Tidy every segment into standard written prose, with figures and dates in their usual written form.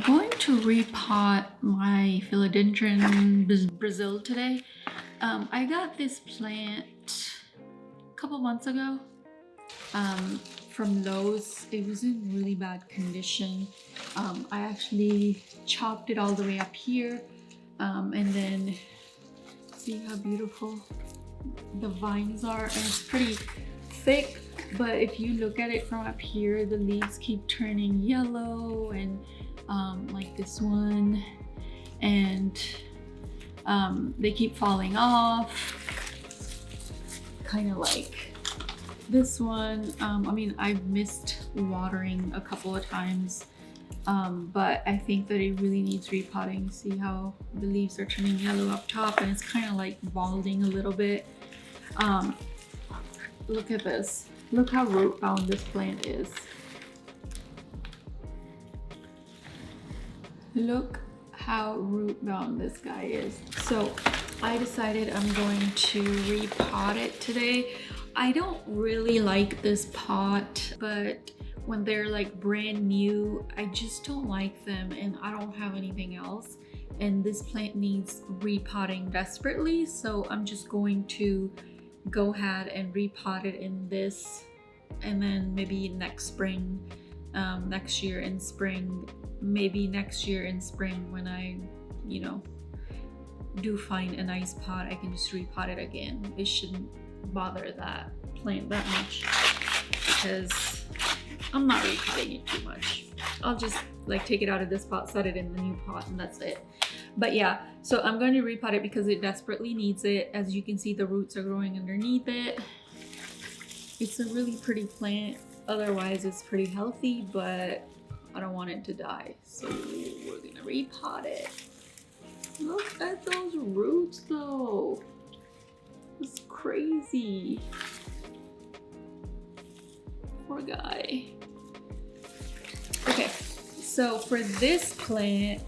going to repot my philodendron Brazil today. I got this plant a couple months ago from Lowe's. It was in really bad condition. I actually chopped it all the way up here, and then see how beautiful the vines are, and it's pretty thick. But if you look at it from up here, the leaves keep turning yellow, and like this one, and they keep falling off, kind of like this one. I mean, I've missed watering a couple of times, but I think that it really needs repotting. See how the leaves are turning yellow up top, and it's kind of like balding a little bit. Look at this. Look how root bound this plant is. Look how root bound this guy is. So I decided I'm going to repot it today. I don't really like this pot, but when they're like brand new, I just don't like them, and I don't have anything else. And this plant needs repotting desperately, so I'm just going to go ahead and repot it in this, and then maybe next spring, next year in spring, maybe next year in spring, when I, do find a nice pot, I can just repot it again. It shouldn't bother that plant that much, because I'm not repotting it too much. I'll just like take it out of this pot, set it in the new pot, and that's it. But yeah, so I'm going to repot it because it desperately needs it. As you can see, the roots are growing underneath it. It's a really pretty plant. Otherwise, it's pretty healthy, but I don't want it to die. So we're gonna repot it. Look at those roots though. It's crazy. Poor guy. Okay, so for this plant,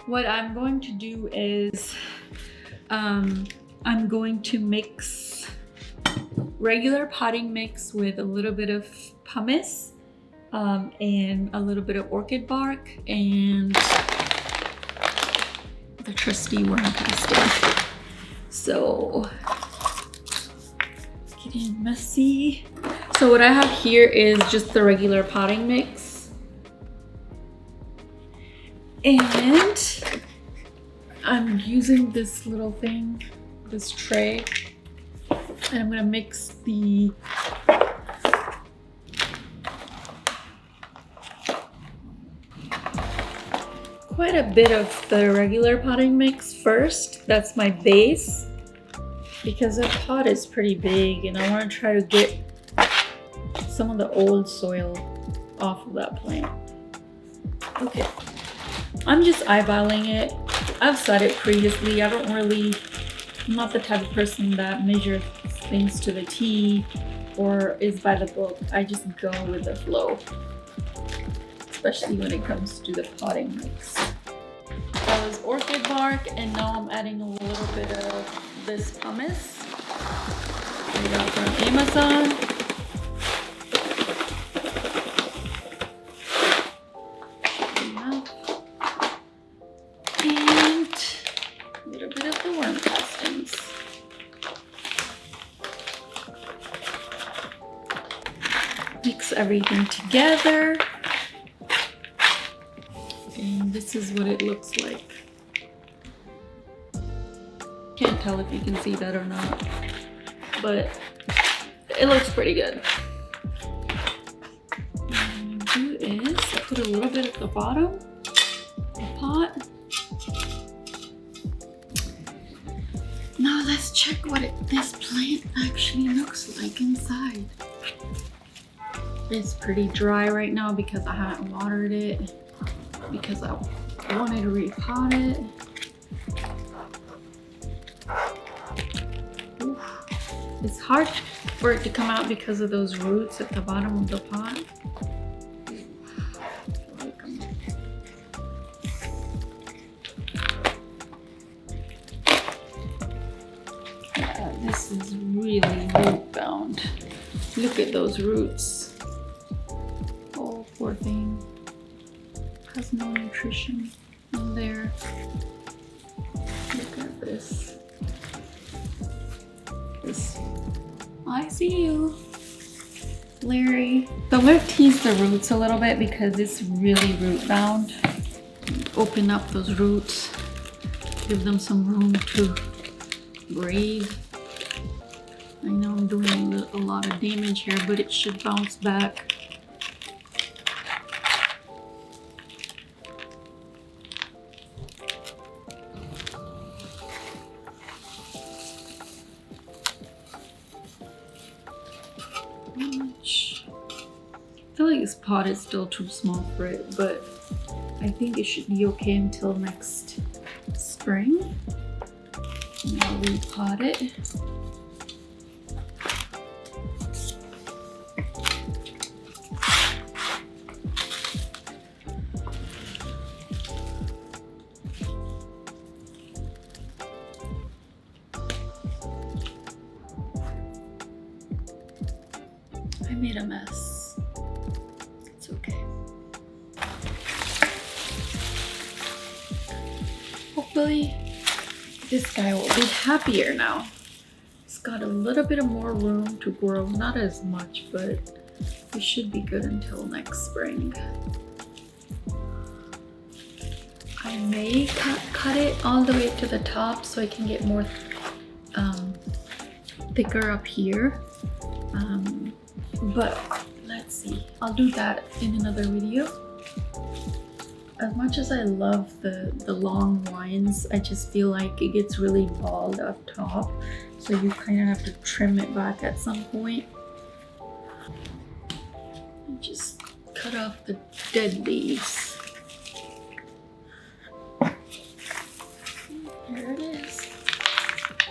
what I'm going to do is I'm going to mix regular potting mix with a little bit of pumice and a little bit of orchid bark and the trusty worm casting. So getting messy. So what I have here is just the regular potting mix, and I'm using this little thing, this tray, and I'm gonna mix the quite a bit of the regular potting mix first. That's my base, because the pot is pretty big and I want to try to get some of the old soil off of that plant. Okay, I'm just eyeballing it. I've said it previously, I'm not the type of person that measures things to the T or is by the book. I just go with the flow, especially when it comes to the potting mix. That was orchid bark, and now I'm adding a little bit of this pumice I got from Amazon. And a little bit of the worm castings. Mix everything together. And this is what it looks like. Can't tell if you can see that or not, but it looks pretty good. What I'm gonna do is I put a little bit at the bottom of the pot. Now let's check what this plant actually looks like inside. It's pretty dry right now because I haven't watered it, because I wanted to repot it. Oof. It's hard for it to come out because of those roots at the bottom of the pot. This is really root bound. Look at those roots. Oh, poor thing. has no nutrition in there. Look at this. I see you, Larry. So I'm gonna tease the roots a little bit because it's really root bound. Open up those roots, give them some room to breathe. I know I'm doing a lot of damage here, but it should bounce back. I feel like this pot is still too small for it, but I think it should be okay until next spring. And I'll repot it. I made a mess. It's okay. Hopefully this guy will be happier now. It's got a little bit of more room to grow, not as much, but it should be good until next spring. I may cut it all the way to the top so I can get more thicker up here. But let's see, I'll do that in another video. As much as I love the long lines, I just feel like it gets really bald up top, so you kind of have to trim it back at some point. And just cut off the dead leaves. Here it is.